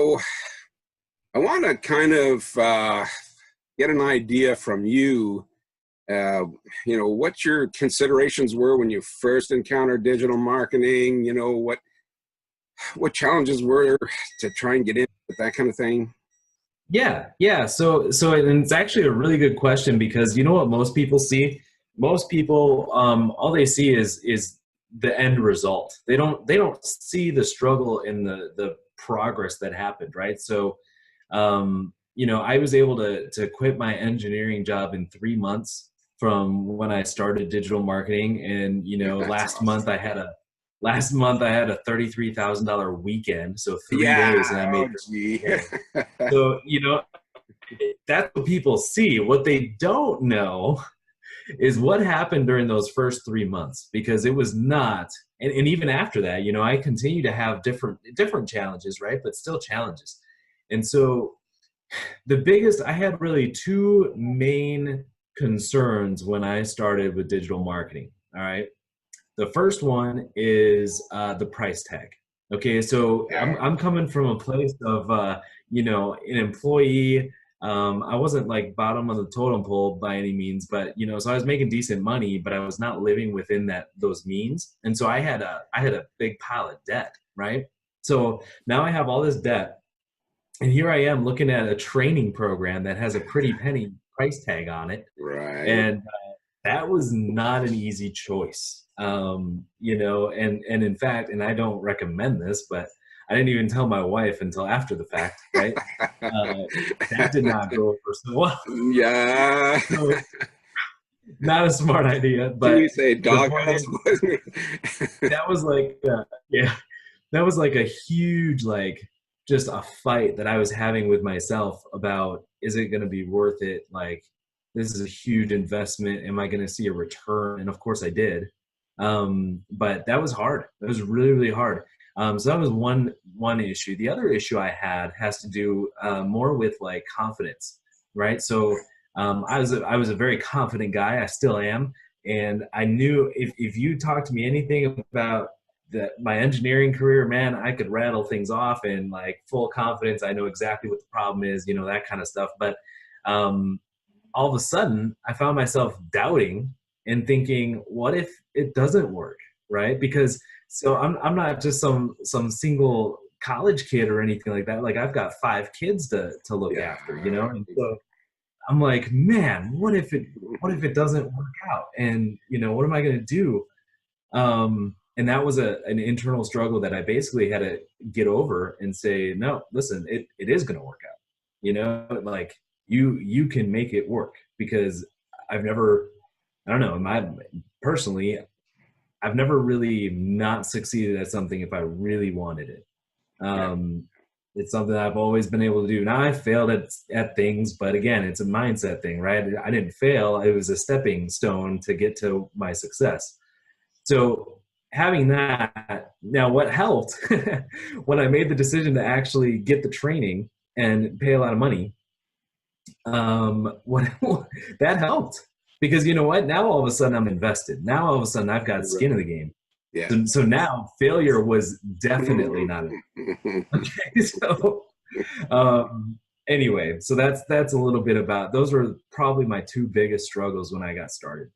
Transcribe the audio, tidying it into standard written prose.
So I want to kind of get an idea from you, uh, what your considerations were when you first encountered digital marketing, what challenges were to try and get in with that kind of thing. Yeah. And it's actually a really good question because you know what most people see? Most people, all they see is the end result. They don't see the struggle and the progress that happened, right? So, I was able to quit my engineering job in 3 months from when I started digital marketing, and That's awesome. last month I had a $33,000 weekend, so 3 days, and I Yeah. made Oh, gee. 30K. So, that's what people see. What they don't know is what happened during those first 3 months, because it was not, and even after that, I continue to have different challenges, right? But still challenges. And so I had really two main concerns when I started with digital marketing. All right. The first one is the price tag. Okay, so I'm Yeah. I'm coming from a place of an employee. I wasn't like bottom of the totem pole by any means, but so I was making decent money, but I was not living within those means, and so I had a big pile of debt, right? So now I have all this debt, and here I am looking at a training program that has a pretty penny price tag on it, Right. and that was not an easy choice. And in fact, and I don't recommend this, but I didn't even tell my wife until after the fact, right? Uh, that did not go over so well. Yeah. So not a smart idea, Can but you say the point doghouse? is, that was like, yeah, that was like a huge, like, just a fight that I was having with myself about, is it going to be worth it? Like, this is a huge investment. Am I going to see a return? And of course I did. But that was hard. It was really, really hard. So that was one issue. The other issue I had has to do more with like confidence, right? So I was a very confident guy. I still am, and I knew if you talked to me anything about my engineering career, man, I could rattle things off and like full confidence. I know exactly what the problem is, that kind of stuff. But um, all of a sudden, I found myself doubting and thinking, what if it doesn't work, right? Because so I'm not just some single college kid or anything like that. Like I've got 5 kids to look after, Yeah. and so I'm like, man, what if it doesn't work out? And what am I going to do? And that was an internal struggle that I basically had to get over and say, no, listen, it is going to work out. Like you can make it work, because I've never, I don't know, personally, I've never really not succeeded at something if I really wanted it. Yeah. Um, it's something I've always been able to do. Now I failed at things, but again, it's a mindset thing, right? I didn't fail. It was a stepping stone to get to my success. So having that, now what helped when I made the decision to actually get the training and pay a lot of money, what that helped, because you know what? Now all of a sudden I'm invested. Now all of a sudden I've got skin in the game. Yeah. So now failure was definitely not an okay. So um, anyway, so that's a little bit about, those were probably my two biggest struggles when I got started.